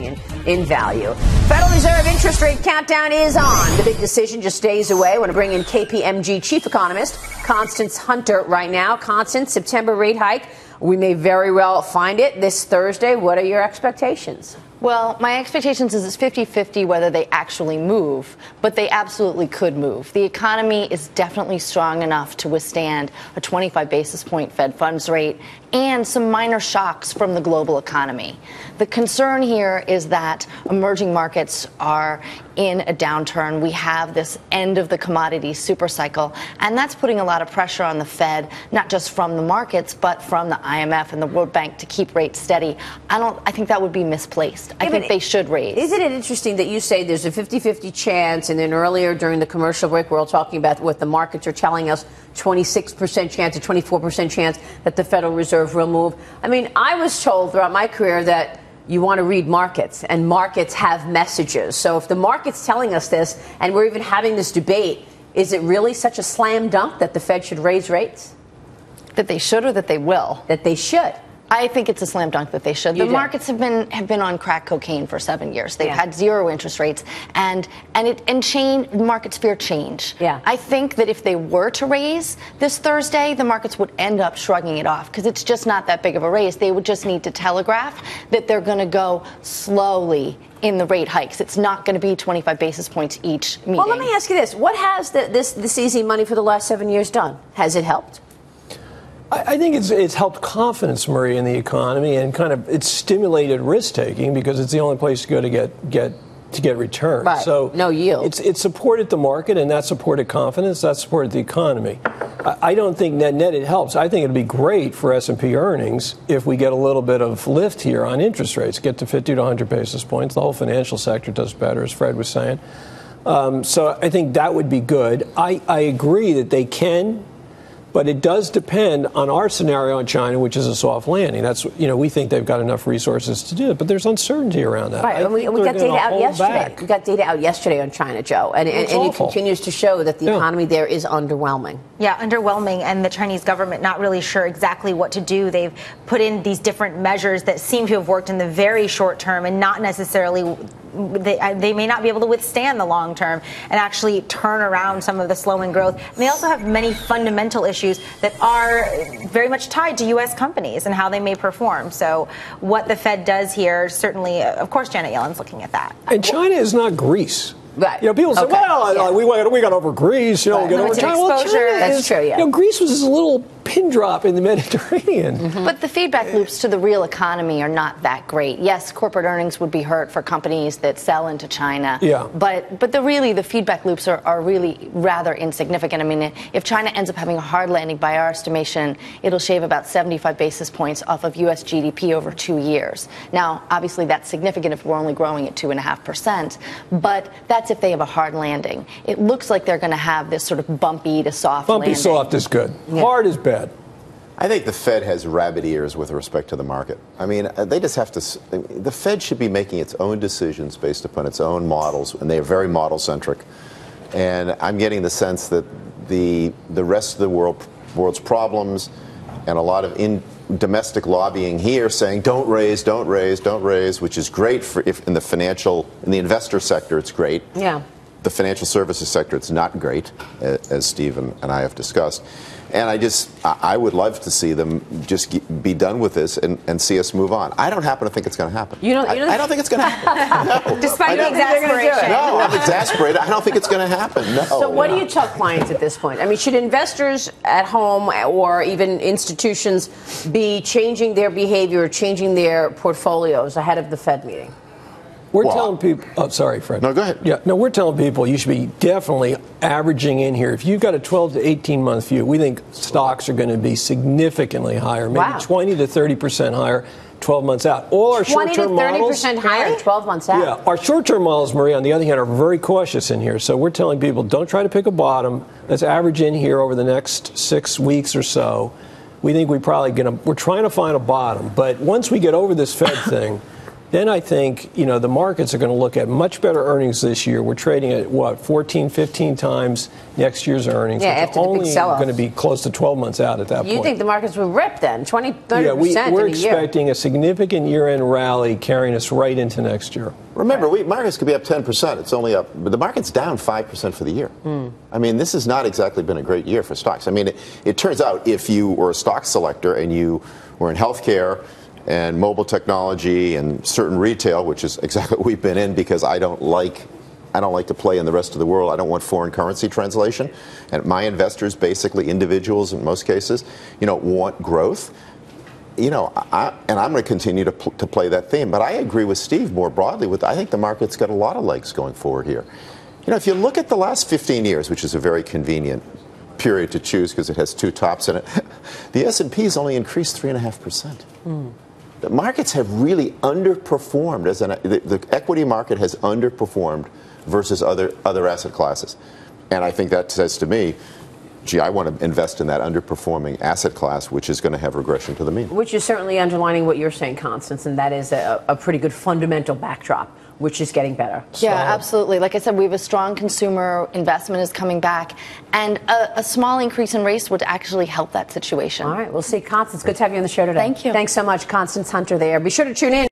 in value. Federal Reserve interest rate countdown is on. The big decision just days away. I want to bring in KPMG chief economist Constance Hunter right now. Constance, September rate hike. We may very well find it this Thursday. What are your expectations? Well, my expectations is it's 50-50 whether they actually move, but they absolutely could move. The economy is definitely strong enough to withstand a 25 basis point Fed funds rate and some minor shocks from the global economy. The concern here is that emerging markets are in a downturn. We have this end of the commodity super cycle, and that's putting a lot of pressure on the Fed, not just from the markets, but from the IMF and the World Bank to keep rates steady. I think that would be misplaced. I think they should raise. Isn't it interesting that you say there's a 50-50 chance, and then earlier during the commercial break, we're all talking about what the markets are telling us, 26% chance, a 24% chance that the Federal Reserve will move. I mean, I was told throughout my career that you want to read markets, and markets have messages. So if the market's telling us this, and we're even having this debate, is it really such a slam dunk that the Fed should raise rates? That they should or that they will? That they should. I think it's a slam dunk that they should. The markets have been on crack cocaine for 7 years. They've had zero interest rates, and markets fear change. Yeah. I think that if they were to raise this Thursday, the markets would end up shrugging it off because it's just not that big of a raise. They would just need to telegraph that they're going to go slowly in the rate hikes. It's not going to be 25 basis points each meeting. Well, let me ask you this: what has this easy money for the last 7 years done? Has it helped? I think it's helped confidence, Marie, in the economy, and it's stimulated risk taking because it's the only place to go to get returns. Right. So no yield. It supported the market, and that supported confidence. That supported the economy. I don't think net it helps. I think it'd be great for S&P earnings if we get a little bit of lift here on interest rates, get to 50 to 100 basis points. The whole financial sector does better, as Fred was saying. So I think that would be good. I agree that they can. But it does depend on our scenario in China, which is a soft landing. That's, we think they've got enough resources to do it, but there's uncertainty around that. Right, and we got data out yesterday. We got data out yesterday on China, Joe, and it continues to show that the economy there is underwhelming. Yeah, underwhelming, and the Chinese government not really sure exactly what to do. They've put in these different measures that seem to have worked in the very short term and not necessarily. They may not be able to withstand the long term and actually turn around some of the slowing growth. And they also have many fundamental issues that are very much tied to U.S. companies and how they may perform. So what the Fed does here, certainly, of course, Janet Yellen's looking at that. And China is not Greece. Right. People say, we got over Greece, we got over China. Well, China That's true, yeah. Greece was this little pin drop in the Mediterranean. Mm-hmm. But the feedback loops to the real economy are not that great. Yes, corporate earnings would be hurt for companies that sell into China. Yeah. But the feedback loops are really rather insignificant. I mean, if China ends up having a hard landing, by our estimation, it'll shave about 75 basis points off of U.S. GDP over 2 years. Now, obviously, that's significant if we're only growing at 2.5%. But that's if they have a hard landing. It looks like they're going to have this sort of bumpy to soft landing. Bumpy soft is good. Yeah. Hard is bad. I think the Fed has rabbit ears with respect to the market. I mean, they just have to. The Fed should be making its own decisions based upon its own models, and they are very model-centric. And I'm getting the sense that the rest of the world's problems and a lot of domestic lobbying here saying don't raise, which is great for in the investor sector, it's great. Yeah. The financial services sector, it's not great, as Steve and I have discussed. And I would love to see them just be done with this and see us move on. I don't happen to think it's going to happen. I don't think it's going to happen. No. Despite the exasperation. No, I'm exasperated. I don't think it's going to happen. No. So what do you tell clients at this point? I mean, should investors at home or even institutions be changing their behavior or changing their portfolios ahead of the Fed meeting? We're telling people. Oh, sorry, Fred. No, go ahead. Yeah, no, we're telling people you should be definitely averaging in here. If you've got a 12 to 18 month view, we think stocks are going to be significantly higher, maybe 20 to 30% higher 12 months out. All our short-term models. 20 to 30% higher 12 months out. Yeah, our short-term models, Marie, on the other hand, are very cautious in here. So we're telling people, don't try to pick a bottom. Let's average in here over the next 6 weeks or so. We think we're trying to find a bottom. But once we get over this Fed thing, then I think, the markets are going to look at much better earnings this year. We're trading at, 14, 15 times next year's earnings. Yeah, which after are the big only sell-off. going to be close to 12 months out at that point. You think the markets will rip then, 20, 30% Yeah, we're in a year? expecting a significant year-end rally carrying us right into next year. Remember, markets could be up 10%. It's only up, but the market's down 5% for the year. I mean, this has not exactly been a great year for stocks. I mean, it turns out if you were a stock selector and you were in healthcare and mobile technology and certain retail, which is exactly what we've been in, because I don't like to play in the rest of the world. I don't want foreign currency translation. And my investors, basically individuals in most cases, want growth. And I'm going to continue to play that theme. But I agree with Steve more broadly. I think the market's got a lot of legs going forward here. If you look at the last 15 years, which is a very convenient period to choose because it has two tops in it, the S&P has only increased 3.5%. The markets have really underperformed. The equity market has underperformed versus other asset classes. And I think that says to me, gee, I want to invest in that underperforming asset class, which is going to have regression to the mean. Which is certainly underlining what you're saying, Constance, and that is a pretty good fundamental backdrop, which is getting better. Yeah, absolutely. Like I said, we have a strong consumer, investment is coming back, and a small increase in rates would actually help that situation. All right, we'll see. Constance, good to have you on the show today. Thank you. Thanks so much, Constance Hunter there. Be sure to tune in.